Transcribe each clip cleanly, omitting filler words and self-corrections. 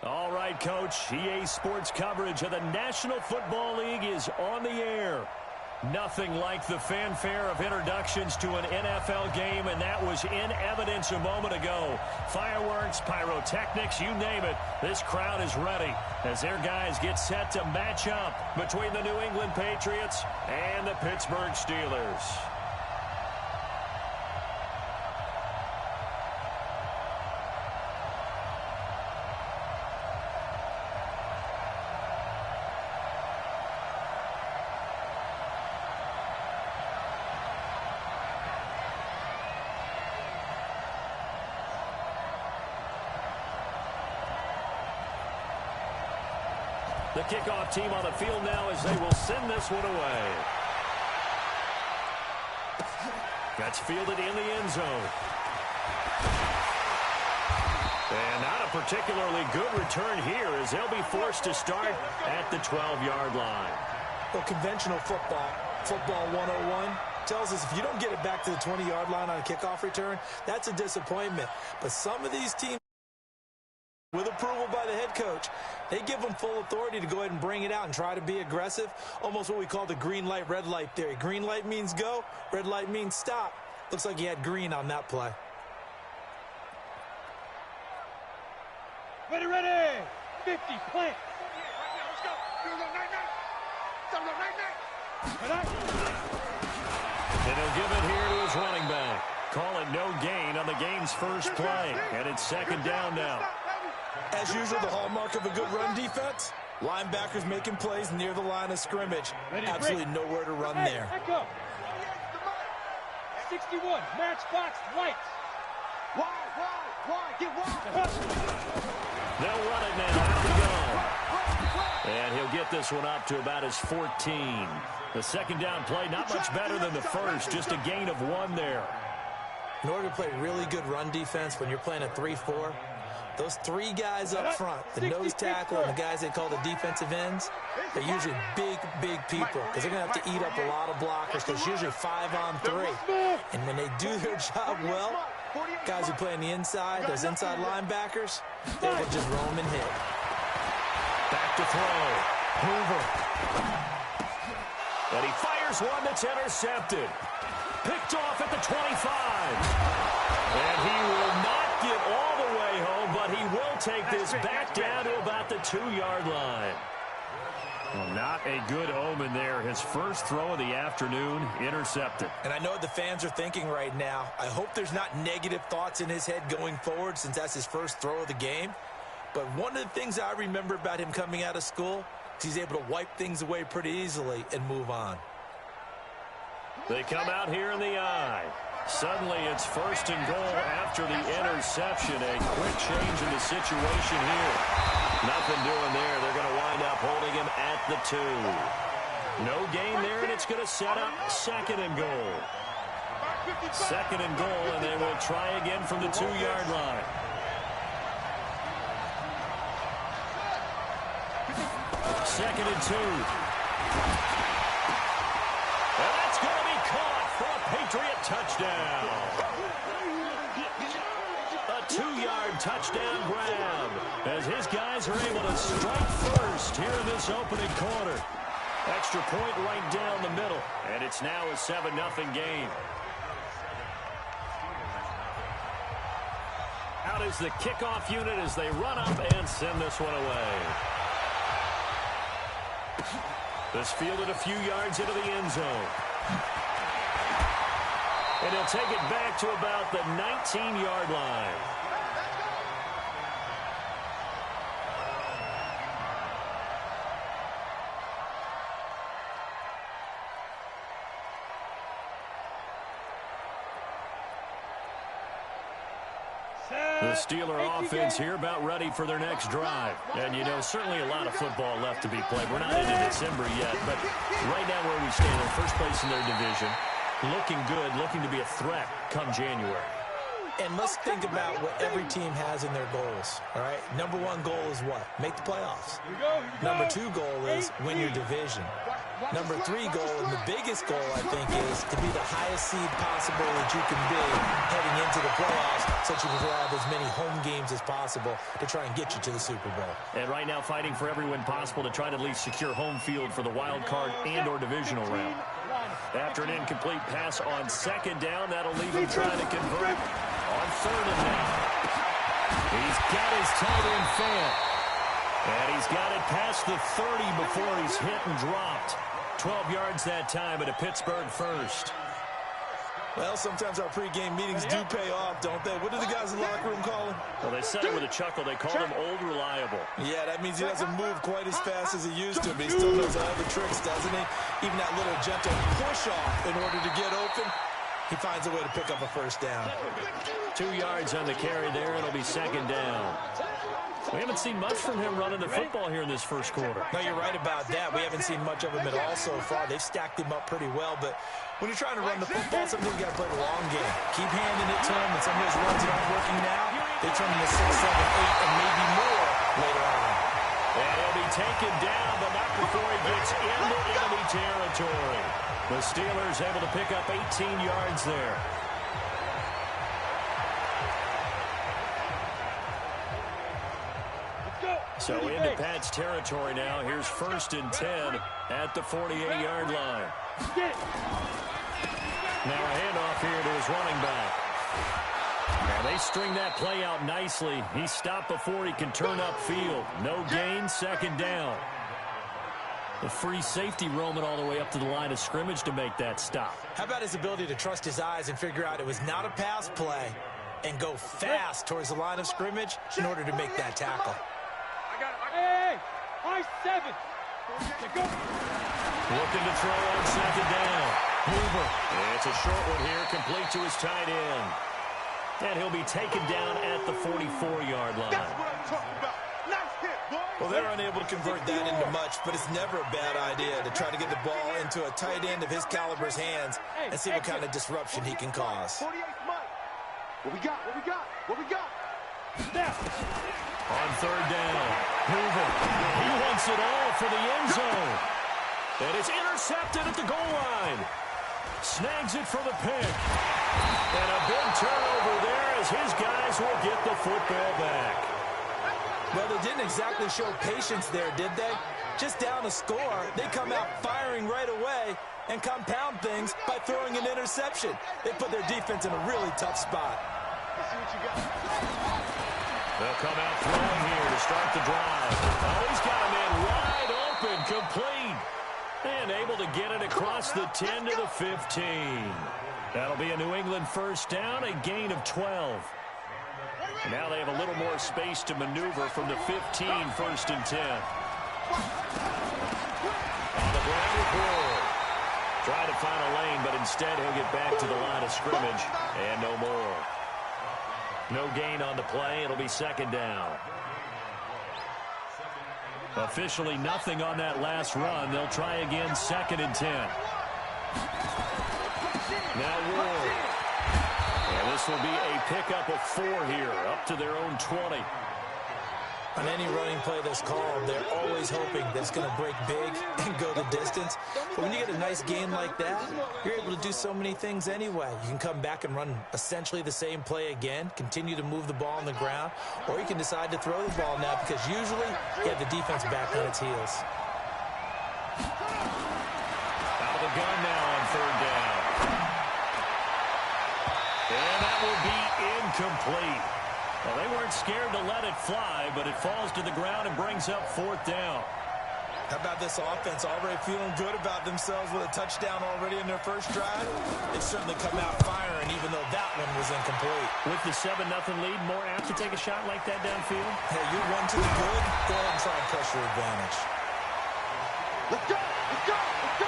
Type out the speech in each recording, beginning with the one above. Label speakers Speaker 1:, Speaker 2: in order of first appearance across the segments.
Speaker 1: All right, Coach. EA Sports coverage of the National Football League is on the air. Nothing like the fanfare of introductions to an NFL game, and that was in evidence a moment ago. Fireworks, pyrotechnics, you name it. This crowd is ready as their guys get set to match up between the New England Patriots and the Pittsburgh Steelers. The kickoff team on the field now as they will send this one away. That's fielded in the end zone. And not a particularly good return here as they'll be forced to start at the 12-yard line.
Speaker 2: Well, conventional football 101, tells us if you don't get it back to the 20-yard line on a kickoff return, that's a disappointment. But some of these teams, with approval by the head coach, they give them full authority to go ahead and bring it out and try to be aggressive. Almost what we call the green light, red light theory. Green light means go, red light means stop. Looks like he had green on that play.
Speaker 3: Ready, 50, plant.
Speaker 1: And he'll give it here to his running back. Call it no gain on the game's first play. And it's second down now.
Speaker 2: As usual, the hallmark of a good run defense, linebackers making plays near the line of scrimmage. Absolutely nowhere to run there.
Speaker 3: Back up. 61, matchbox, lights. Wide, get wide.
Speaker 1: They'll run it now. Out we go. And he'll get this one up to about his 14. The second down play, not much better than the first, just a gain of 1 there.
Speaker 2: In order to play really good run defense when you're playing a 3-4, those 3 guys up front, the nose tackle and the guys they call the defensive ends, they're usually big people because they're going to have to eat up a lot of blockers because it's usually 5 on 3. And when they do their job well, guys who play on the inside, those inside linebackers, they will just roam and hit.
Speaker 1: Back to throw. Hoover. And he fires one that's intercepted. Picked off at the 25. And he will not get all the way home, but he will take this back down to about the 2-yard line. Well, not a good omen there. His first throw of the afternoon, intercepted.
Speaker 2: And I know what the fans are thinking right now. I hope there's not negative thoughts in his head going forward since that's his first throw of the game. But one of the things I remember about him coming out of school is he's able to wipe things away pretty easily and move on.
Speaker 1: They come out here in the eye. Suddenly it's first and goal after the interception. A quick change in the situation here. Nothing doing there. They're going to wind up holding him at the 2. No gain there, and it's going to set up second and goal. Second and goal, and they will try again from the 2-yard line. Second and 2. And that's going to be caught for a Patriot touchdown. A 2-yard touchdown grab as his guys are able to strike first here in this opening quarter. Extra point right down the middle, and it's now a 7-0 game. Out is the kickoff unit as they run up and send this one away. This fielded a few yards into the end zone. And he'll take it back to about the 19-yard line. The Steeler offense here about ready for their next drive. And, you know, certainly a lot of football left to be played. We're not into December yet, but right now where we stand in first place in their division, looking good, looking to be a threat come January.
Speaker 2: And let's think about what every team has in their goals, all right? Number one goal is what? Make the playoffs.
Speaker 3: Here we go.
Speaker 2: Number two goal is win your division. Number three goal, and the biggest goal, I think, is to be the highest seed possible that you can be heading into the playoffs so that you can have as many home games as possible to try and get you to the Super Bowl.
Speaker 1: And right now fighting for every win possible to try to at least secure home field for the wild card and or divisional round. After an incomplete pass on second down, that'll leave him trying to convert on third and down. He's got his tight end fan. And he's got it past the 30 before he's hit and dropped. 12 yards that time at a Pittsburgh first.
Speaker 2: Well, sometimes our pregame meetings do pay off, don't they? What do the guys in the locker room call him?
Speaker 1: Well, they said it with a chuckle. They called him Old Reliable.
Speaker 2: Yeah, that means he doesn't move quite as fast as he used to, but he still knows all the tricks, doesn't he? Even that little gentle push-off in order to get open, he finds a way to pick up a first down.
Speaker 1: 2 yards on the carry there. It'll be second down. We haven't seen much from him running the football here in this first quarter.
Speaker 2: No, you're right about that. We haven't seen much of him at all so far. They've stacked him up pretty well, but when you're trying to run the football, sometimes you got to play the long game. Keep handing it to him, and some of those runs that aren't working now, they turn into 6, 7, 8, and maybe more later on.
Speaker 1: And he'll be taken down, but not before he gets into enemy territory. The Steelers able to pick up 18 yards there. So into Pat's territory now. Here's first and 10 at the 48-yard line. Now a handoff here to his running back. And they string that play out nicely. He stopped before he can turn upfield. No gain, second down. The free safety roaming all the way up to the line of scrimmage to make that stop.
Speaker 2: How about his ability to trust his eyes and figure out it was not a pass play and go fast towards the line of scrimmage in order to make that tackle?
Speaker 3: Hey, high 7. Go.
Speaker 1: Looking to throw on second down. Hoover. It's a short one here, complete to his tight end. And he'll be taken down at the 44-yard line.
Speaker 4: That's what I'm talking about. Nice hit, boy.
Speaker 2: Well, they're unable to convert that into much, but it's never a bad idea to try to get the ball into a tight end of his caliber's hands and see what kind of disruption he can cause.
Speaker 4: 48th Mike. What we got? What we got? What we got?
Speaker 3: Snap.
Speaker 1: On third down, Hoover. He wants it all for the end zone. And it's intercepted at the goal line. Snags it for the pick. And a big turnover there as his guys will get the football back.
Speaker 2: Well, they didn't exactly show patience there, did they? Just down a score, they come out firing right away and compound things by throwing an interception. They put their defense in a really tough spot.
Speaker 4: Let's see what you got.
Speaker 1: They'll come out throwing here to start the drive. Oh, he's got a man wide open, complete. And able to get it across the 10 to the 15. That'll be a New England first down, a gain of 12. And now they have a little more space to maneuver from the 15, first and 10. On the ground with Bull. Try to find a lane, but instead he'll get back to the line of scrimmage. And no more. No gain on the play. It'll be second down. Officially nothing on that last run. They'll try again, second and 10. Now Ward. And this will be a pickup of 4 here, up to their own 20.
Speaker 2: On any running play that's called, they're always hoping that it's going to break big and go the distance. But when you get a nice gain like that, you're able to do so many things anyway. You can come back and run essentially the same play again, continue to move the ball on the ground, or you can decide to throw the ball now because usually you have the defense back on its heels.
Speaker 1: Out of the gun now on third down. And that will be incomplete. Well, they weren't scared to let it fly, but it falls to the ground and brings up fourth down.
Speaker 2: How about this offense already feeling good about themselves with a touchdown already in their first drive? They certainly come out firing, even though that one was incomplete.
Speaker 1: With the 7-0 lead, more apt to take a shot like that downfield?
Speaker 2: Hey, you're one to the good, go ahead and try and press your advantage.
Speaker 4: Let's go. Let's go. Let's go.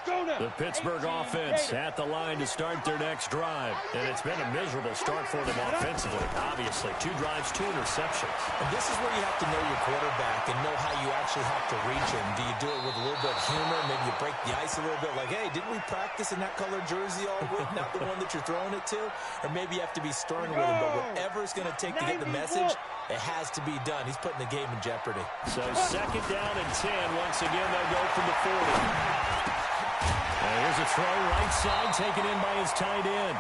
Speaker 1: The Pittsburgh offense at the line to start their next drive. And it's been a miserable start for them offensively, obviously. 2 drives, 2 interceptions.
Speaker 2: And this is where you have to know your quarterback and know how you actually have to reach him. Do you do it with a little bit of humor? Maybe you break the ice a little bit like, hey, didn't we practice in that colored jersey all week? Not the one that you're throwing it to? Or maybe you have to be stern with him. But whatever it's going to take to get the message, it has to be done. He's putting the game in jeopardy.
Speaker 1: So 2nd down and 10. Once again, they'll go from the 40. Here's a throw right side taken in by his tight end.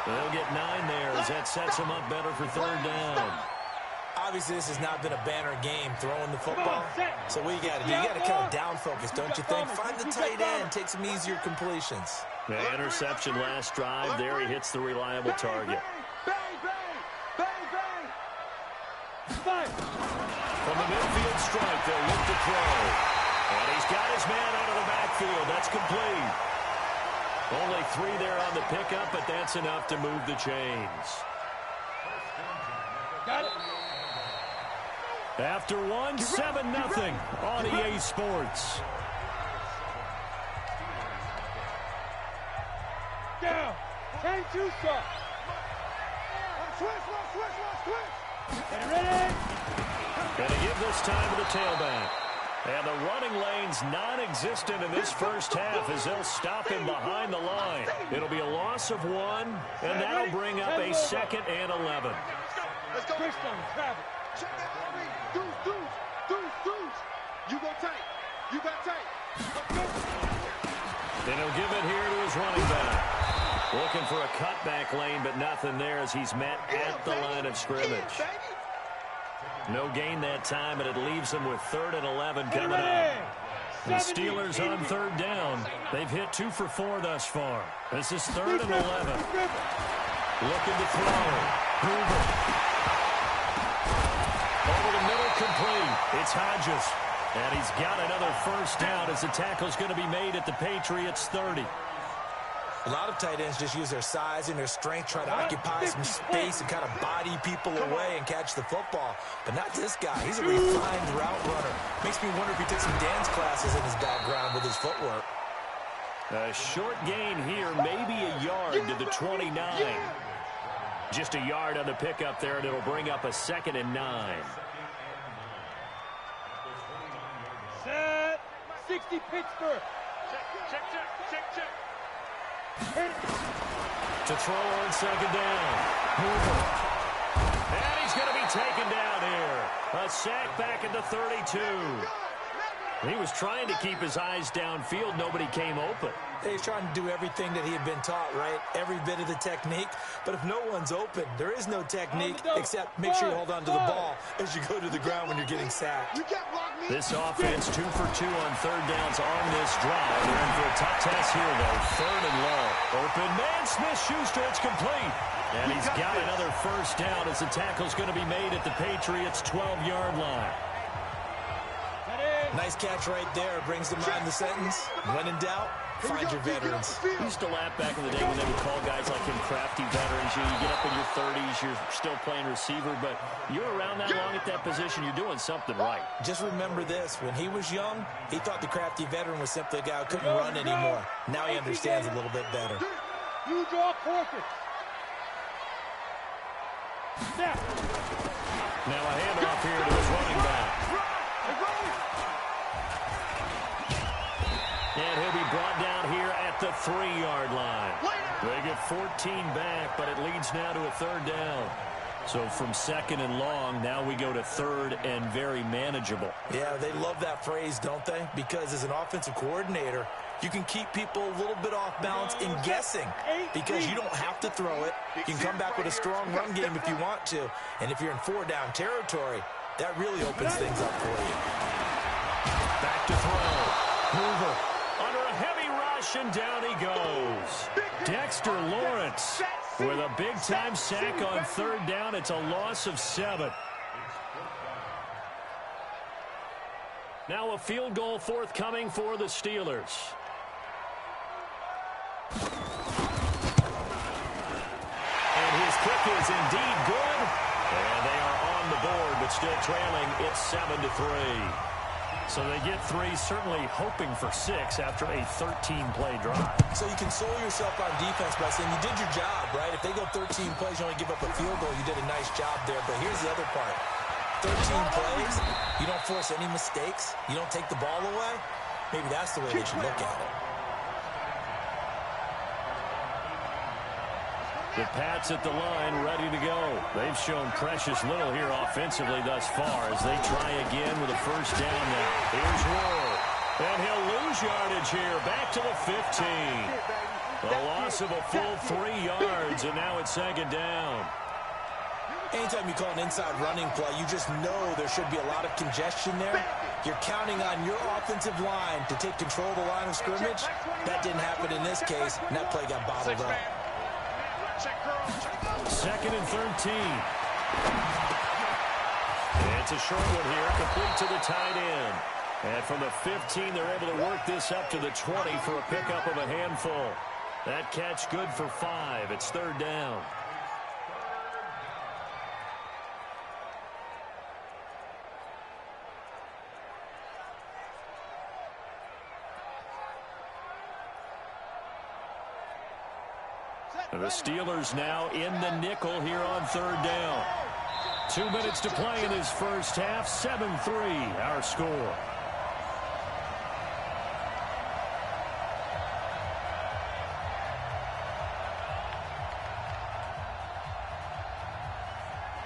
Speaker 1: They'll get 9 there as that sets him up better for 3rd down.
Speaker 2: Obviously, this has not been a banner game throwing the football. So what you got to do, you got to kind of down focus, don't you think? Find the tight end, take some easier completions.
Speaker 1: The interception last drive there. He hits the reliable target. From the midfield strike, they'll look to throw. And he's got his man out of the backfield. That's complete. Only 3 there on the pickup, but that's enough to move the chains.
Speaker 3: Got it.
Speaker 1: After 1, 7-0 on EA Sports.
Speaker 3: Down. 10-2 stop. Get ready.
Speaker 1: Going to give this time to the tailback. And the running lane's non-existent in this first half as they'll stop him behind the line. It'll be a loss of 1, and that'll bring up a 2nd and 11.
Speaker 4: Let's go.
Speaker 3: Travis.
Speaker 4: Check that out. Deuce. You go tight. You got tight.
Speaker 1: And he'll give it here to his running back. Looking for a cutback lane, but nothing there as he's met at the line of scrimmage. No gain that time, and it leaves them with 3rd and 11 coming up. The Steelers on 3rd down. They've hit 2 for 4 thus far. This is 3rd and 11. Looking to throw. Hoover. Over the middle, complete. It's Hodges. And he's got another 1st down as the tackle's going to be made at the Patriots' 30.
Speaker 2: A lot of tight ends just use their size and their strength, try to occupy some space and kind of body people away and catch the football. But not this guy. He's a refined route runner. Makes me wonder if he took some dance classes in his background with his footwork.
Speaker 1: A short gain here, maybe a yard to the 29. Just a yard on the pickup there, and it'll bring up a 2nd and 9.
Speaker 3: Set. 60 Pittsburgh. Check.
Speaker 1: To throw on 2nd down. Hoover. And he's going to be taken down here. A sack back at the 32. He was trying to keep his eyes downfield. Nobody came open.
Speaker 2: He's trying to do everything that he had been taught, right? Every bit of the technique. But if no one's open, there is no technique except make sure you hold on to the ball as you go to the ground when you're getting sacked.
Speaker 1: This offense 2 for 2 on 3rd downs on this drive. They're in for a tough test here, though. 3rd and long. Open man, Smith-Schuster. It's complete. And he's got another 1st down as the tackle's going to be made at the Patriots' 12-yard line.
Speaker 2: Nice catch right there. Brings to mind the sentence. When in doubt, find your veterans.
Speaker 1: We used to laugh back in the day when they would call guys like him crafty veterans. You get up in your 30s, you're still playing receiver, but you're around that long at that position, you're doing something right.
Speaker 2: Just remember this. When he was young, he thought the crafty veteran was simply a guy who couldn't run anymore. Now he understands a little bit better.
Speaker 3: You draw quarter. Snap.
Speaker 1: Now a handoff here to his running back. And he'll be brought down here at the 3-yard line. They get 14 back, but it leads now to a 3rd down. So from 2nd and long, now we go to 3rd and very manageable.
Speaker 2: Yeah, they love that phrase, don't they? Because as an offensive coordinator, you can keep people a little bit off balance in guessing because you don't have to throw it. You can come back with a strong run game if you want to. And if you're in 4-down territory, that really opens things up for you.
Speaker 1: Back to throw. Hoover under a heavy rush, and down he goes. Dexter Lawrence with a big-time sack on 3rd down. It's a loss of 7. Now a field goal forthcoming for the Steelers. And his kick is indeed good. And they are on the board, but still trailing. It's 7-3. So they get 3, certainly hoping for 6 after a 13-play drive.
Speaker 2: So you console yourself on defense by saying you did your job, right? If they go 13 plays, you only give up a field goal, you did a nice job there. But here's the other part. 13 plays, you don't force any mistakes, you don't take the ball away. Maybe that's the way they should look at it.
Speaker 1: The Pats at the line, ready to go. They've shown precious little here offensively thus far as they try again with a first down now. Here's Ward. And he'll lose yardage here, back to the 15. A loss of a full 3 yards, and now it's second down.
Speaker 2: Anytime you call an inside running play, you just know there should be a lot of congestion there. You're counting on your offensive line to take control of the line of scrimmage. That didn't happen in this case, and that play got bottled up.
Speaker 1: Second and 13. And it's a short one here, complete to the tight end. And from the 15, they're able to work this up to the 20 for a pickup of a handful. That catch good for 5. It's third down. The Steelers now in the nickel here on third down. 2 minutes to play in this first half. 7-3 our score.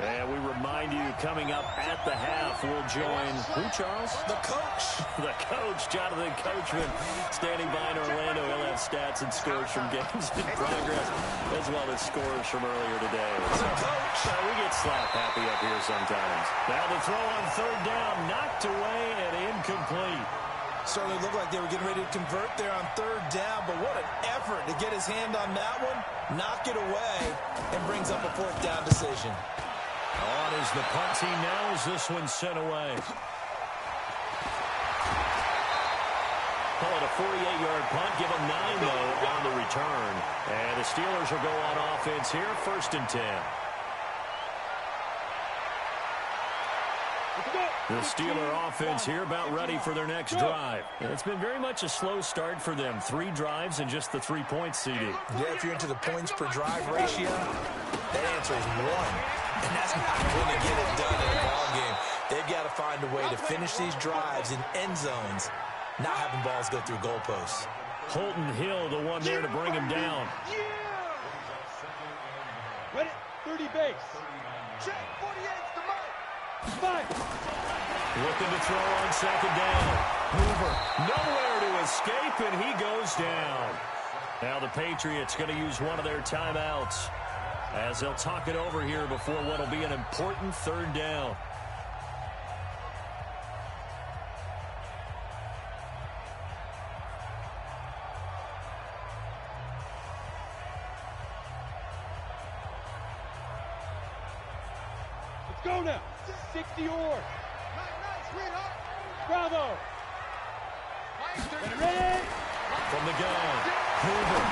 Speaker 1: And we remind you, coming up at the half, we'll join who, Charles?
Speaker 2: The coach.
Speaker 1: The coach, Jonathan Coachman, standing by in Orlando. He'll have stats and scores from games in progress, as well as scores from earlier today.
Speaker 2: The coach.
Speaker 1: We get slap happy up here sometimes. Now the throw on third down, knocked away and incomplete.
Speaker 2: Certainly looked like they were getting ready to convert there on third down, but what an effort to get his hand on that one, knock it away, and brings up a fourth down decision.
Speaker 1: On is the punt team now as this one's sent away. Call it a 48-yard punt. Give them 9, though, on the return. And the Steelers will go on offense here, 1st and 10. The Steeler offense here about ready for their next drive. And it's been very much a slow start for them. 3 drives and just the 3 points seeded.
Speaker 2: Yeah, if you're into the points per drive ratio, that answer is 1. And that's not going to get it done in a ball game. They've got to find a way to finish these drives in end zones, not having balls go through goalposts.
Speaker 1: Holton Hill, the one there to bring him down.
Speaker 3: Ready? 30 base.
Speaker 4: Check 48's the mark.
Speaker 3: 5.
Speaker 1: Looking to throw on second down. Hoover nowhere to escape, and he goes down. Now the Patriots going to use one of their timeouts as they'll talk it over here before what will be an important third down.
Speaker 3: Let's go now. 60 or.
Speaker 4: Nice, sweetheart.
Speaker 3: Bravo. Ready?
Speaker 1: From the gun, Hoover.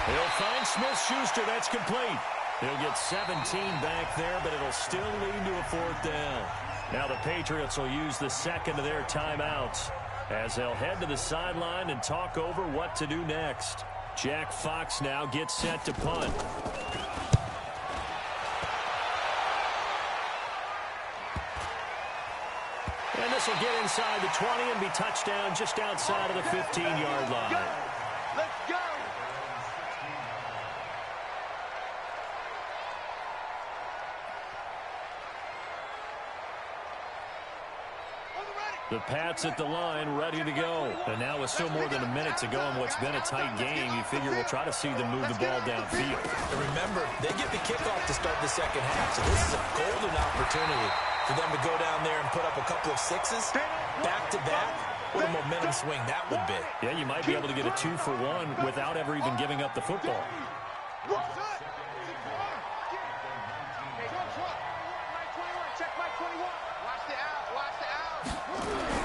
Speaker 1: He'll find Smith-Schuster. That's complete. He'll get 17 back there, but it'll still lead to a fourth down. Now the Patriots will use the second of their timeouts as they'll head to the sideline and talk over what to do next. Jack Fox now gets set to punt. And this will get inside the 20 and be touchdown just outside of the 15-yard line.
Speaker 4: Let's go.
Speaker 1: The Pats at the line, ready to go. And now with still more than a minute to go in what's been a tight game, you figure we'll try to see them move the ball downfield.
Speaker 2: And remember, they get the kickoff to start the second half, so this is a golden opportunity for them to go down there and put up a couple of sixes back-to-back. What a momentum swing that would be.
Speaker 1: Yeah, you might be able to get a 2-for-1 without ever even giving up the football.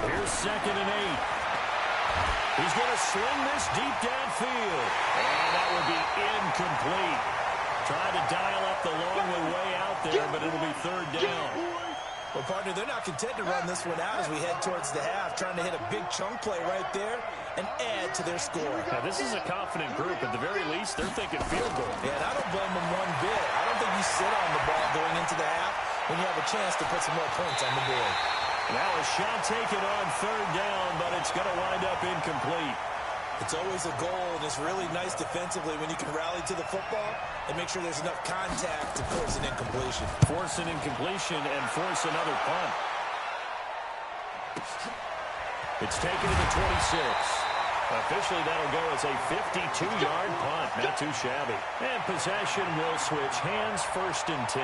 Speaker 1: Here's 2nd and 8. He's going to sling this deep downfield. And that will be incomplete. Tried to dial up the long way out there, but it'll be third down.
Speaker 2: Well, partner, they're not content to run this one out as we head towards the half, trying to hit a big chunk play right there and add to their score.
Speaker 1: Now, this is a confident group. At the very least, they're thinking field goal.
Speaker 2: Yeah, and I don't blame them one bit. I don't think you sit on the ball going into the half when you have a chance to put some more points on the board.
Speaker 1: Now a shot taken on third down, but it's going to wind up incomplete.
Speaker 2: It's always a goal, and it's really nice defensively when you can rally to the football and make sure there's enough contact to force an incompletion.
Speaker 1: Force an incompletion and force another punt. It's taken to the 26. Officially, that'll go as a 52-yard punt. Not too shabby. And possession will switch hands, 1st and 10.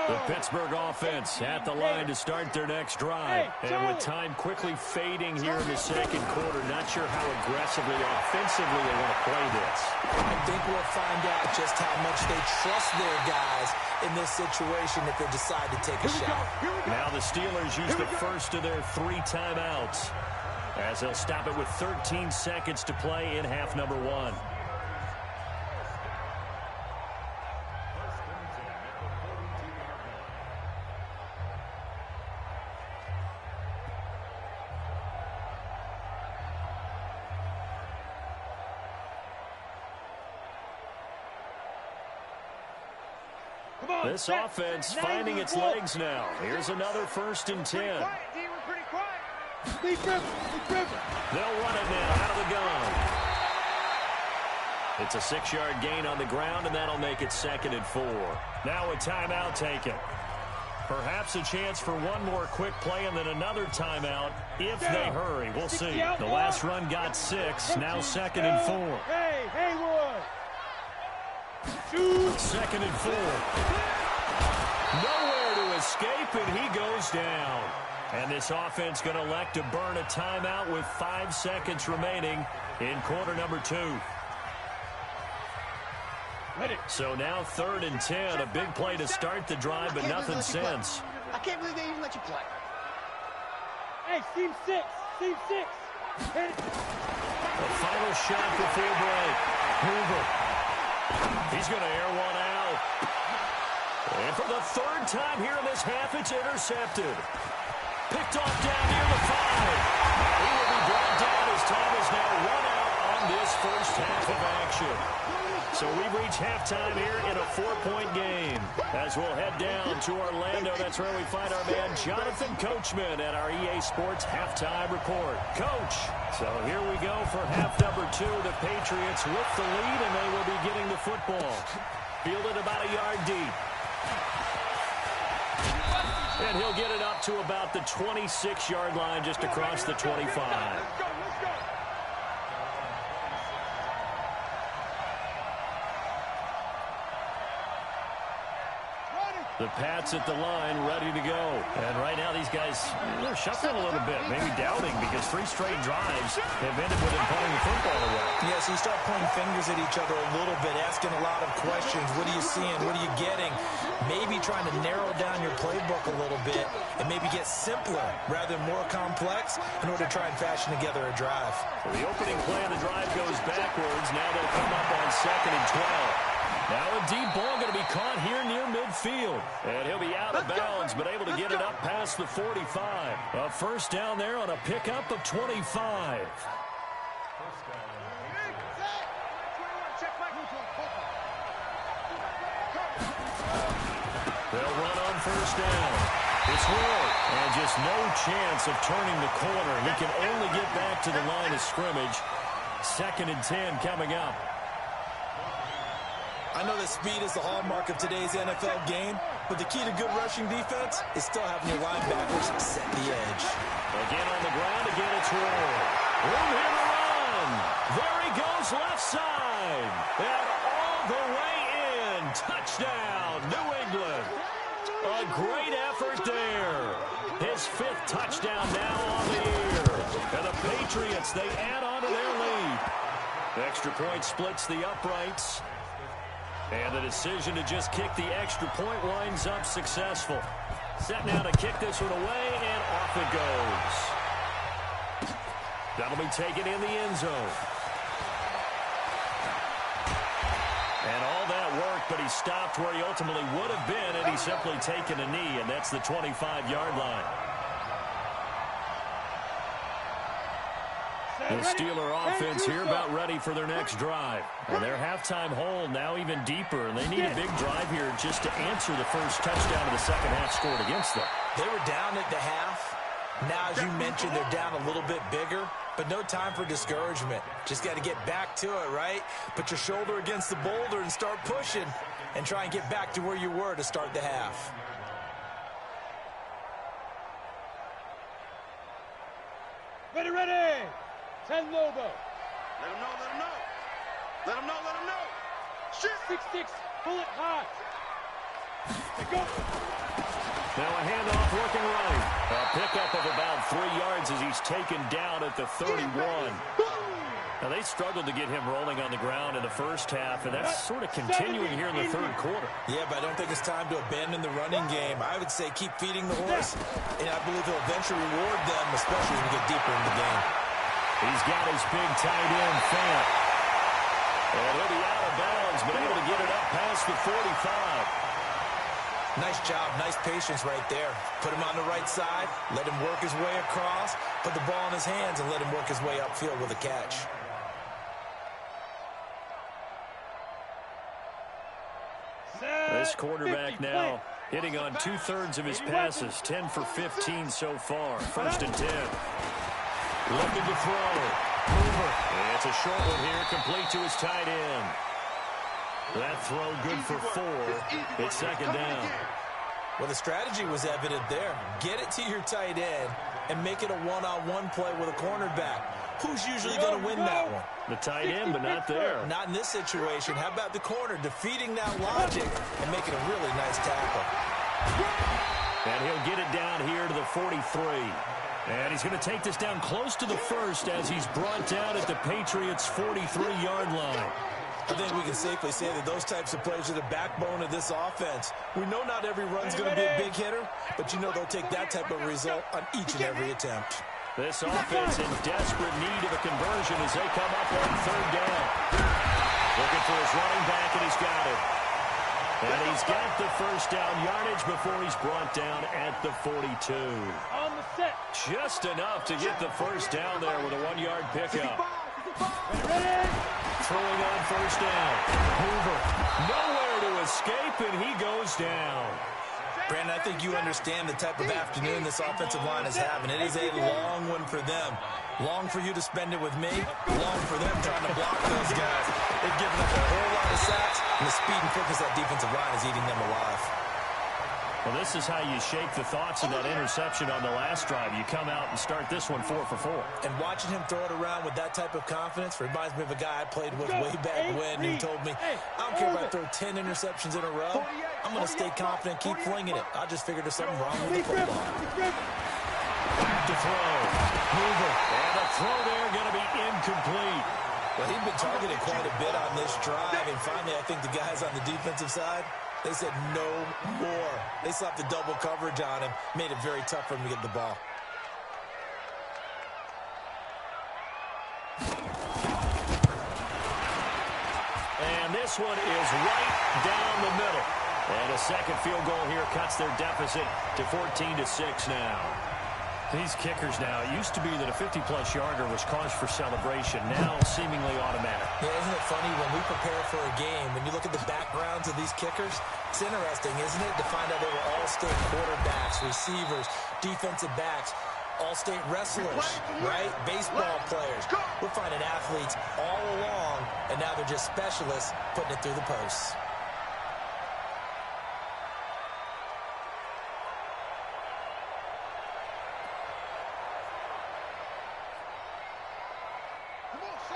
Speaker 1: The Pittsburgh offense at the line to start their next drive. And with time quickly fading here in the second quarter, not sure how aggressively, offensively they want to play this.
Speaker 2: I think we'll find out just how much they trust their guys in this situation if they decide to take a shot.
Speaker 1: Now the Steelers use the first of their 3 timeouts as they'll stop it with 13 seconds to play in half number 1. This offense finding its legs now. Here's another 1st and 10. They'll run it now out of the gun. It's a 6-yard gain on the ground, and that'll make it 2nd and 4. Now a timeout taken. Perhaps a chance for one more quick play and then another timeout if they hurry. We'll see. The last run got 6. Now 2nd and 4.
Speaker 3: Hey, Haywood.
Speaker 1: 2nd and 4. Nowhere to escape, and he goes down. And this offense going to elect to burn a timeout with 5 seconds remaining in quarter number 2. So now 3rd and 10. A big play to start the drive, but nothing since.
Speaker 5: I can't believe they even let you play.
Speaker 3: Hey, team 6. Team 6. Hit it.
Speaker 1: The final shot before break. Hoover. He's going to air one out. And for the 3rd time here in this half, it's intercepted. Picked off down near the 5. He will be brought down as time is now run out on this first half of action. So we've reached halftime here in a 4-point game. As we'll head down to Orlando, that's where we find our man Jonathan Coachman at our EA Sports Halftime Report. Coach, so here we go for half number 2. The Patriots with the lead, and they will be getting the football. Fielded about a yard deep. And he'll get it up to about the 26-yard line just across the 25. The Pats at the line, ready to go. And right now, these guys, they're shuffling a little bit, maybe doubting, because 3 straight drives have ended with them putting the football away.
Speaker 2: Yeah, so you start pointing fingers at each other a little bit, asking a lot of questions. What are you seeing? What are you getting? Maybe trying to narrow down your playbook a little bit and maybe get simpler rather than more complex in order to try and fashion together a drive.
Speaker 1: So the opening play of the drive goes backwards. Now they'll come up on 2nd and 12. Now a deep ball going to be caught here near midfield. And he'll be out of bounds, but able to get it up past the 45. A first down there on a pickup of 25. They'll run on first down. It's Ward, and just no chance of turning the corner. He can only get back to the line of scrimmage. 2nd and 10 coming up.
Speaker 2: I know that speed is the hallmark of today's NFL game, but the key to good rushing defense is still having your linebackers set the edge.
Speaker 1: Again on the ground, again it's Ward. Room here to run. There he goes left side. And all the way in. Touchdown, New England. A great effort there. His 5th touchdown now on the year. And the Patriots, they add on to their lead. The extra point splits the uprights. And the decision to just kick the extra point winds up successful. Set now to kick this one away, and off it goes. That'll be taken in the end zone. And all that work, but he stopped where he ultimately would have been, and he's simply taken a knee, and that's the 25-yard line. The Steeler offense here about ready for their next drive. And their halftime hole now even deeper, and they need a big drive here just to answer the first touchdown of the second half scored against them.
Speaker 2: They were down at the half. Now, as you mentioned, they're down a little bit bigger, but no time for discouragement. Just got to get back to it, right? Put your shoulder against the boulder and start pushing and try and get back to where you were to start the half.
Speaker 3: Ready, ready. 10 Lobo.
Speaker 4: Let him know, let him know. Let him know, let him know. Shit.
Speaker 3: 6-6, pull it high. Go.
Speaker 1: Now a handoff working right. A pickup of about 3 yards as he's taken down at the 31. Now they struggled to get him rolling on the ground in the first half, and that's sort of continuing here in the third quarter.
Speaker 2: Yeah, but I don't think it's time to abandon the running game. I would say keep feeding the horse, and I believe he'll eventually reward them, especially as we get deeper in the game.
Speaker 1: He's got his big tight end, Fant. And he'll be out of bounds, but able to get it up past the 45.
Speaker 2: Nice job, nice patience right there. Put him on the right side, let him work his way across, put the ball in his hands, and let him work his way upfield with a catch.
Speaker 1: This quarterback now hitting on 2/3 of his passes, 10 for 15 so far. 1st and 10. Looking to throw. Hoover. It's a short one here, complete to his tight end. That throw good for 4. It's second down.
Speaker 2: Well, the strategy was evident there. Get it to your tight end and make it a one-on-one play with a cornerback. Who's usually going to win that one?
Speaker 1: The tight end, but not there.
Speaker 2: Not in this situation. How about the corner defeating that logic and making a really nice tackle?
Speaker 1: And he'll get it down here to the 43. And he's going to take this down close to the first as he's brought down at the Patriots' 43-yard line.
Speaker 2: I think we can safely say that those types of plays are the backbone of this offense. We know not every run's going to be a big hitter, but you know they'll take that type of result on each and every attempt.
Speaker 1: This offense in desperate need of a conversion as they come up on 3rd down. Looking for his running back, and he's got it. And he's got the first down yardage before he's brought down at the 42.
Speaker 3: On the set.
Speaker 1: Just enough to get the first down there with a 1-yard pickup.
Speaker 3: Ready.
Speaker 1: Throwing on 1st down. Hoover nowhere to escape, and he goes down.
Speaker 2: Brandon, I think you understand the type of afternoon this offensive line is having. It is a long one for them. Long for you to spend it with me. Long for them trying to block those guys. They've given up a whole lot of sacks, and the speed and quickness of that defensive line is eating them alive.
Speaker 1: Well, this is how you shake the thoughts of that interception on the last drive. You come out and start this one 4 for 4.
Speaker 2: And watching him throw it around with that type of confidence reminds me of a guy I played with way back when who told me, I don't care if I throw 10 interceptions in a row. I'm going to stay confident, keep flinging it. I just figured there's something wrong with the football.
Speaker 1: Back to throw. Hoover. And the throw there going to be incomplete.
Speaker 2: Well, he'd been targeted quite a bit on this drive, and finally I think the guys on the defensive side, they said no more. They slapped the double coverage on him, made it very tough for him to get the ball.
Speaker 1: And this one is right down the middle. And a second field goal here cuts their deficit to 14-6 now. These kickers now, it used to be that a 50-plus yarder was cause for celebration, now seemingly automatic.
Speaker 2: Yeah, isn't it funny when we prepare for a game, when you look at the backgrounds of these kickers, it's interesting, isn't it, to find out they were all-state quarterbacks, receivers, defensive backs, all-state wrestlers, right? Baseball players. We're finding athletes all along, and now they're just specialists putting it through the posts.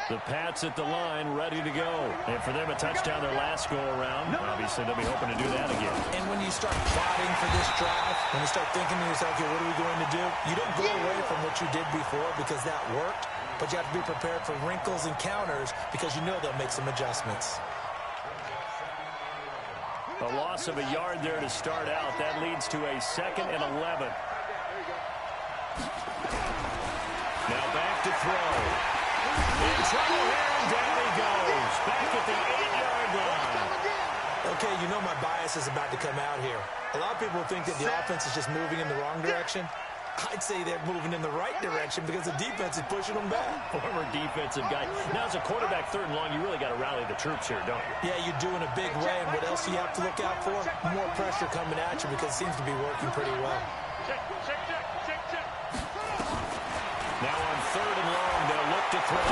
Speaker 1: The Pats at the line, ready to go. And for them, a touchdown their last go-around. Obviously, they'll be hoping to do that again.
Speaker 2: And when you start plotting for this drive, when you start thinking to yourself, okay, what are we going to do? You don't go away from what you did before because that worked, but you have to be prepared for wrinkles and counters because you know they'll make some adjustments.
Speaker 1: A loss of a yard there to start out. That leads to a 2nd and 11. Now back to throw. In trouble here, and down he goes. Back at the 8-yard line.
Speaker 2: my bias is about to come out here. A lot of people think that the offense is just moving in the wrong direction. I'd say they're moving in the right direction because the defense is pushing them back.
Speaker 1: Former defensive guy. Now, as a quarterback, 3rd and long, you really got to rally the troops here, don't you?
Speaker 2: Yeah, you do in a big way. And what else do you have to look out for? More pressure coming at you because it seems to be working pretty well.
Speaker 1: Now on 3rd and long, they'll look to throw.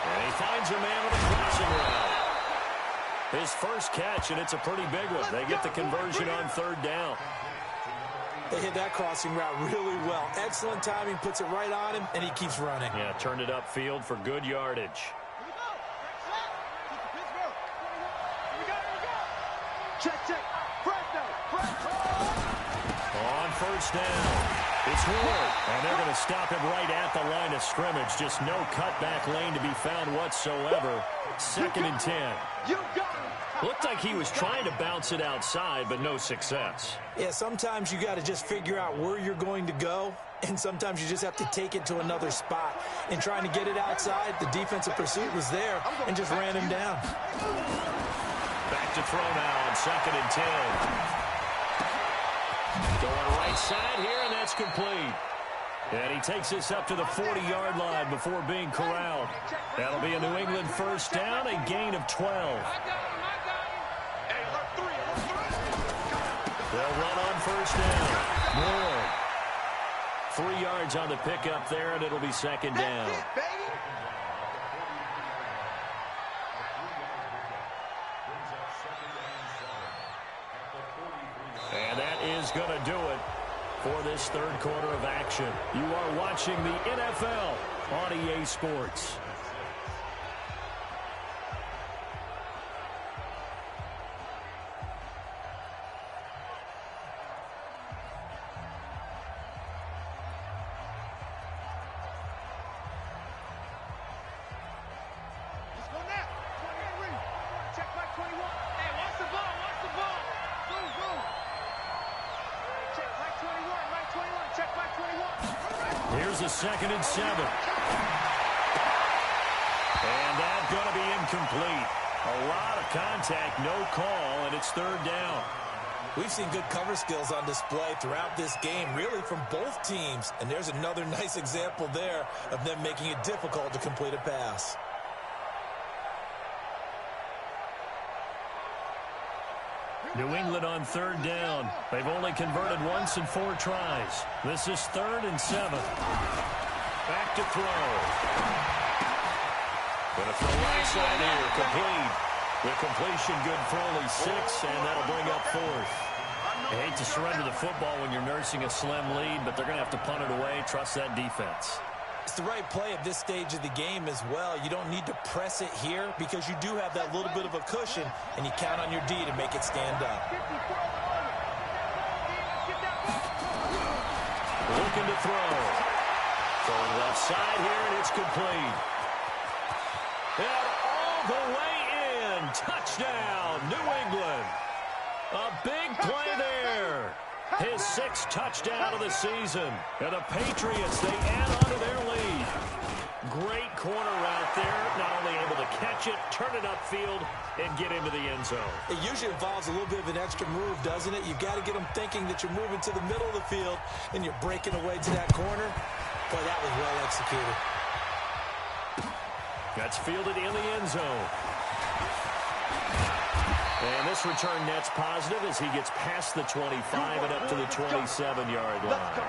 Speaker 1: And he finds a man with a crossing route. His first catch, and it's a pretty big one. They get the conversion on 3rd down.
Speaker 2: They hit that crossing route really well. Excellent timing, puts it right on him, and he keeps running.
Speaker 1: Yeah, turned it upfield for good yardage.
Speaker 4: Check.
Speaker 1: On 1st down, it's Ward, and they're going to stop him right at the line of scrimmage. Just no cutback lane to be found whatsoever. 2nd and 10.
Speaker 4: You got him.
Speaker 1: Looked like he was trying to bounce it outside, but no success.
Speaker 2: Yeah, sometimes you got to just figure out where you're going to go, and sometimes you just have to take it to another spot. And trying to get it outside, the defensive pursuit was there and just ran him down.
Speaker 1: Back to throw now on 2nd and 10. Going right side here, and that's complete. And he takes this up to the 40-yard line before being corralled. That'll be a New England 1st down, a gain of 12. They'll run on 1st down. More. 3 yards on the pickup there, and it'll be 2nd down. And that is going to do it for this 3rd quarter of action. You are watching the NFL on EA Sports. Here's a 2nd and 7. And that's going to be incomplete. A lot of contact, no call, and it's 3rd down.
Speaker 2: We've seen good cover skills on display throughout this game, really from both teams. And there's another nice example there of them making it difficult to complete a pass.
Speaker 1: New England on 3rd down. They've only converted once in 4 tries. This is 3rd and 7. Back to throw. Going to throw right side here. Complete. The completion good for only 6, and that'll bring up 4th. I hate to surrender the football when you're nursing a slim lead, but they're going to have to punt it away. Trust that defense.
Speaker 2: It's the right play at this stage of the game as well. You don't need to press it here because you do have that little bit of a cushion, and you count on your D to make it stand up.
Speaker 1: Looking to throw. Throwing left side here, and it's complete. And all the way in. Touchdown, New England. A big play there. His 6th touchdown of the season. And the Patriots, they add on to their lead. Great corner route there. Not only able to catch it, turn it upfield, and get into the end zone.
Speaker 2: It usually involves a little bit of an extra move, doesn't it? You've got to get them thinking that you're moving to the middle of the field, and you're breaking away to that corner. Boy, that was well executed.
Speaker 1: That's fielded in the end zone. And this return net's positive as he gets past the 25 and up to the 27-yard line.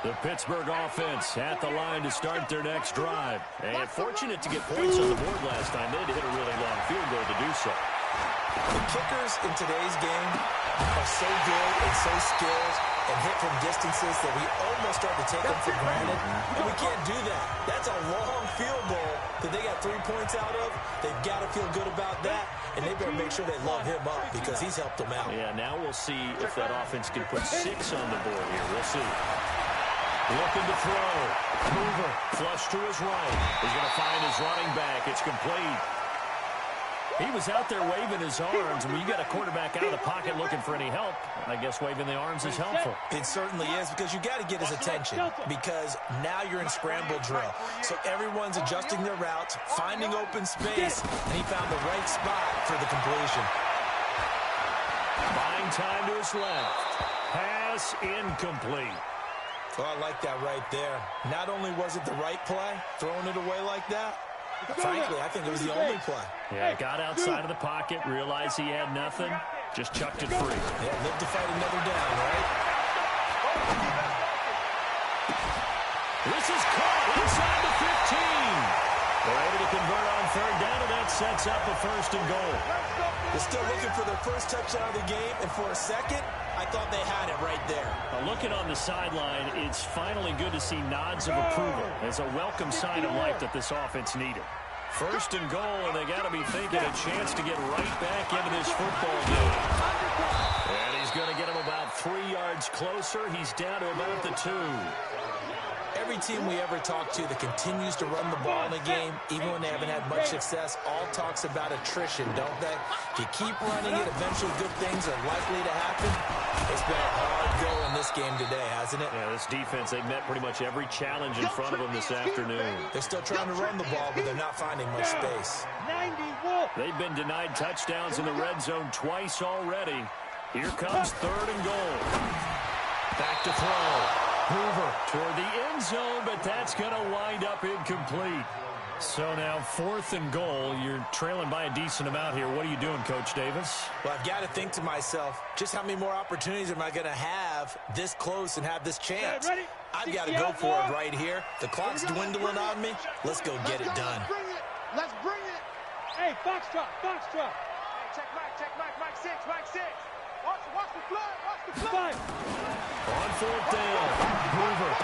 Speaker 1: The Pittsburgh offense at the line to start their next drive. And fortunate to get points on the board last time. They had to hit a really long field goal to do so.
Speaker 2: The kickers in today's game are so good and so skilled and hit from distances that we almost start to take them for granted. And we can't do that. That's a long field goal that they got 3 points out of. They've got to feel good about that, and they better make sure they love him up because he's helped them out.
Speaker 1: Yeah, now we'll see if that offense can put 6 on the board here. We'll see. Looking to throw. Hoover, flush to his right. He's going to find his running back. It's complete. He was out there waving his arms, and when you got a quarterback out of the pocket looking for any help, I guess waving the arms is helpful.
Speaker 2: It certainly is, because you got to get his attention, because now you're in scramble drill. So everyone's adjusting their routes, finding open space, and he found the right spot for the completion.
Speaker 1: Buying time to his left. Pass incomplete.
Speaker 2: Well, I like that right there. Not only was it the right play, throwing it away like that, frankly, I think it was the only play.
Speaker 1: Yeah, got outside of the pocket, realized he had nothing, just chucked it free.
Speaker 2: Yeah, live to fight another down, right?
Speaker 1: This is caught inside the 15. They're able to convert on third down, and that sets up a 1st and goal.
Speaker 2: They're still looking for their first touchdown of the game, and for a second, I thought they had it right there.
Speaker 1: Looking on the sideline, it's finally good to see nods of approval. It's a welcome sign of life that this offense needed. 1st and goal, and they got to be thinking a chance to get right back into this football game. And he's going to get him about 3 yards closer. He's down to about the 2.
Speaker 2: Every team we ever talk to that continues to run the ball in a game, even when they haven't had much success, all talks about attrition, don't they? If you keep running it, eventually good things are likely to happen. It's been a hard go in this game today, hasn't it?
Speaker 1: Yeah, this defense, they've met pretty much every challenge in front of them this afternoon.
Speaker 2: They're still trying to run the ball, but they're not finding much space.
Speaker 1: They've been denied touchdowns in the red zone twice already. Here comes 3rd and goal. Back to throw. Hoover toward the end zone, but that's going to wind up incomplete. So now 4th and goal. You're trailing by a decent amount here. What are you doing, Coach Davis?
Speaker 2: Well, I've got to think to myself, just how many more opportunities am I going to have this close and have this chance? I've got to go for it right here. The clock's dwindling on me. Let's go get it done.
Speaker 4: Let's bring it.
Speaker 3: Hey, Foxtrot.
Speaker 4: Hey, check Mike 6. Watch the flood.
Speaker 1: On 4th down, Hoover.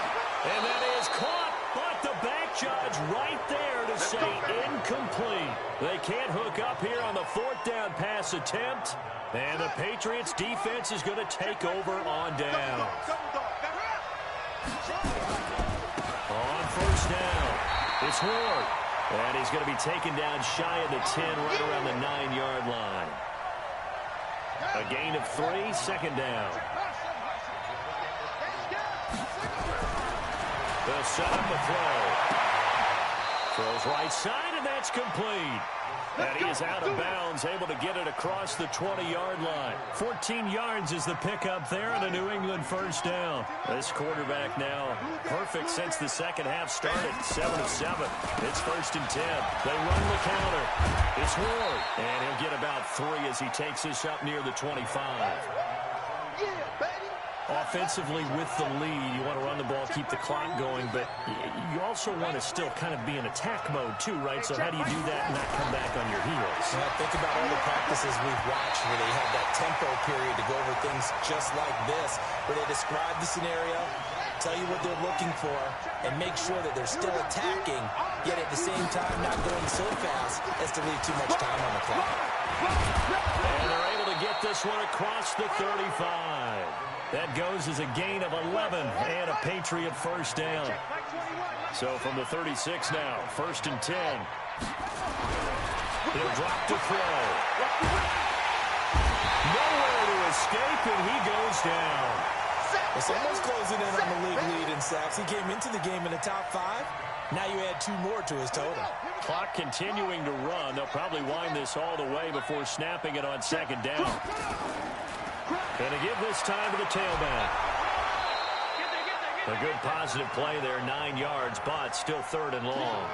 Speaker 1: And that is caught, but the back judge right there to say incomplete. They can't hook up here on the 4th down pass attempt. And the Patriots defense is going to take over on down. On 1st down, it's Ward. And he's going to be taken down shy of the 10, right around the 9-yard line. A gain of 3, 2nd down. They'll set up a throw. Throws right side, and that's complete. And he is out of bounds, able to get it across the 20-yard line. 14 yards is the pickup there, and a New England 1st down. This quarterback now perfect since the second half started. 7 of 7. It's 1st and 10. They run the counter. It's Ward, and he'll get about 3 as he takes this up near the 25.
Speaker 4: Yeah, baby.
Speaker 1: Offensively with the lead, you want to run the ball, keep the clock going, but you also want to still kind of be in attack mode too, right? So how do you do that and not come back on your heels?
Speaker 2: Well, think about all the practices we've watched where they have that tempo period to go over things just like this, where they describe the scenario, tell you what they're looking for, and make sure that they're still attacking, yet at the same time not going so fast as to leave too much time on the clock.
Speaker 1: And they're able to get this one across the 35. That goes as a gain of 11 and a Patriot 1st down. So from the 36 now, 1st and 10. He'll drop to throw. Nowhere to escape, and he goes down.
Speaker 2: It's almost closing in on the league lead in sacks. He came into the game in the top 5. Now you add 2 more to his total.
Speaker 1: Clock continuing to run. They'll probably wind this all the way before snapping it on 2nd down. Going to give this time to the tailback. A good positive play there, 9 yards, but still 3rd and long.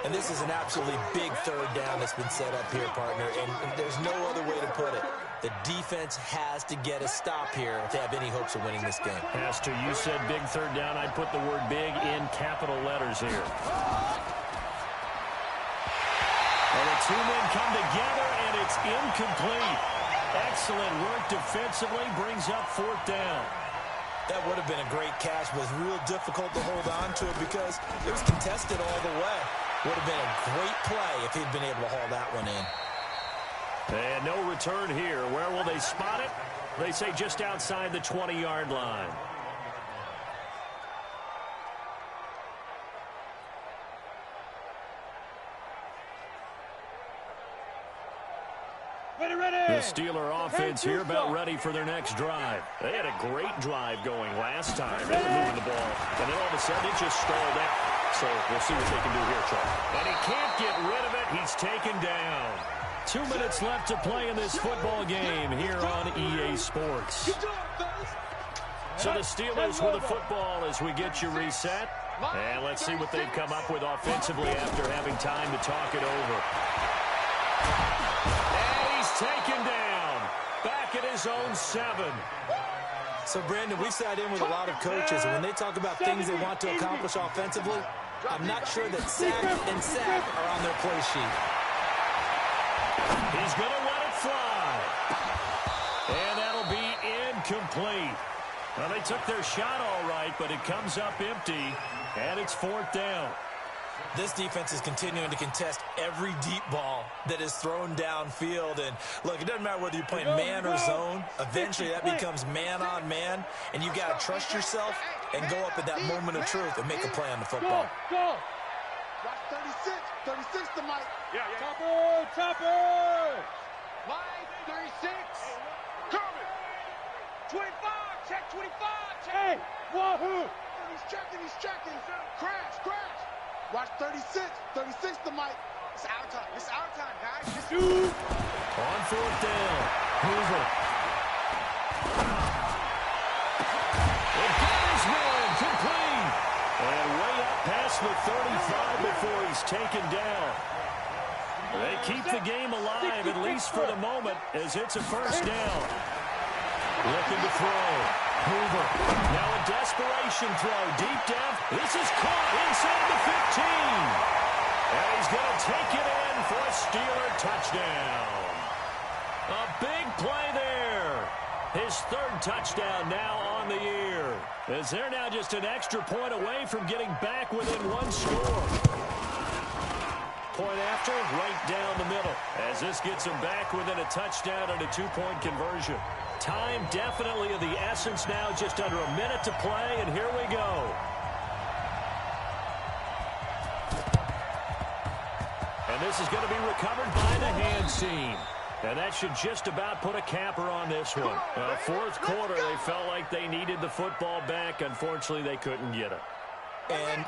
Speaker 2: And this is an absolutely big 3rd down that's been set up here, partner, and there's no other way to put it. The defense has to get a stop here if they have any hopes of winning this game.
Speaker 1: Has to. You said big 3rd down. I'd put the word big in capital letters here. And the 2 men come together, and it's incomplete. Excellent work defensively, brings up 4th down.
Speaker 2: That would have been a great catch, but it was real difficult to hold on to it because it was contested all the way. Would have been a great play if he'd been able to haul that one in.
Speaker 1: And no return here. Where will they spot it? They say just outside the 20-yard line. The Steeler offense here about ready for their next drive. They had a great drive going last time. They were moving the ball, and then all of a sudden it just stalled out. So we'll see what they can do here, Charles. And he can't get rid of it. He's taken down. 2 minutes left to play in this football game here on EA Sports. So the Steelers with the football as we get you reset. And let's see what they've come up with offensively after having time to talk it over. And he's taken down. Back at his own 7.
Speaker 2: So, Brandon, we sat in with a lot of coaches, and when they talk about things they want to accomplish offensively, I'm not sure that sack and sack are on their play sheet.
Speaker 1: He's going to let it fly. And that'll be incomplete. Well, they took their shot all right, but it comes up empty, and it's 4th down.
Speaker 2: This defense is continuing to contest every deep ball that is thrown downfield. And, look, it doesn't matter whether you're playing man or zone. Eventually, that becomes man-on-man, and you've got to trust yourself and go up at that moment of truth and make a play on the football.
Speaker 4: Go. Watch 36. 36 to Mike.
Speaker 3: Yeah. Chopper.
Speaker 4: Mike, 36. Coming.
Speaker 3: 25. Check 25. Hey, wahoo.
Speaker 4: He's checking. Crash. Watch 36. 36 to Mike. It's our time, guys.
Speaker 1: On 4th down. Hoover. It goes one. Complete. And way up past the 35 before he's taken down. They keep the game alive, at least for the moment, as it's a 1st down. Looking to throw. Hoover. Now a desperation throw. Deep down. This is caught inside the 15. And he's going to take it in for a Steeler touchdown. A big play there. His 3rd touchdown now on the year. As they're now just an extra point away from getting back within 1 score. Point after, right down the middle. As this gets them back within a touchdown and a 2-point conversion. Time definitely of the essence now, just under a minute to play, and here we go. And this is going to be recovered by the hand seam. And that should just about put a capper on this one. 4th quarter, they felt like they needed the football back. Unfortunately, they couldn't get it.
Speaker 2: And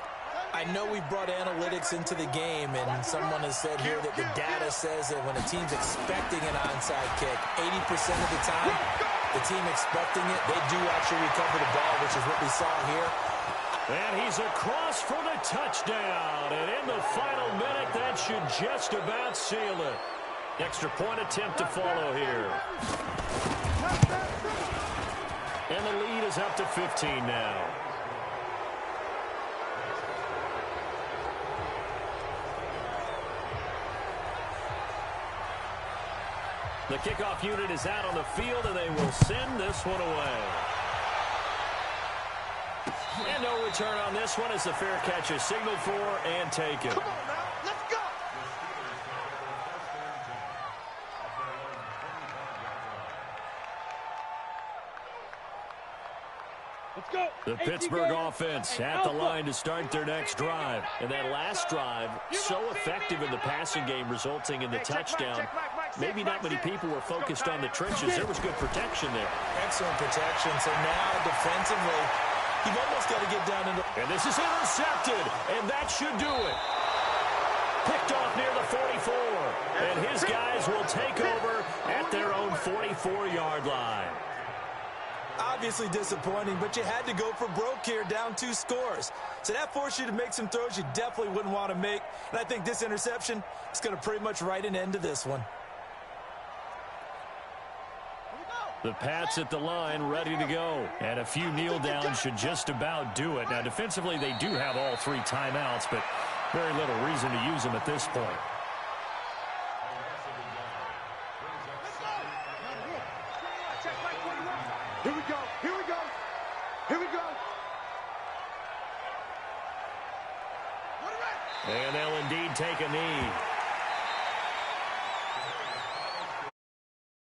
Speaker 2: I know we brought analytics into the game, and someone has said here that the data says that when a team's expecting an onside kick, 80% of the time, the team expecting it, they do actually recover the ball, which is what we saw here.
Speaker 1: And he's across for the touchdown. And in the final minute, that should just about seal it. Extra point attempt to follow here. And the lead is up to 15 now. The kickoff unit is out on the field, and they will send this one away. And no return on this one as the fair catch is signaled for and taken.
Speaker 4: Come on now, let's go.
Speaker 3: Let's go.
Speaker 1: The Pittsburgh offense at the line to start their next drive. And that last drive, so effective in the passing game, resulting in the touchdown. Maybe not many people were focused on the trenches. There was good protection there.
Speaker 2: Excellent protection. So now defensively, you've almost got to get down into...
Speaker 1: And this is intercepted, and that should do it. Picked off near the 44. And his guys will take over at their own 44-yard line.
Speaker 2: Obviously disappointing, but you had to go for broke here, down 2 scores. So that forced you to make some throws you definitely wouldn't want to make. And I think this interception is going to pretty much write an end to this one.
Speaker 1: The Pats at the line ready to go. And a few kneel downs should just about do it. Now, defensively, they do have all 3 timeouts, but very little reason to use them at this point.
Speaker 4: Here we go. Here we go. Here we go.
Speaker 1: And they'll indeed take a knee.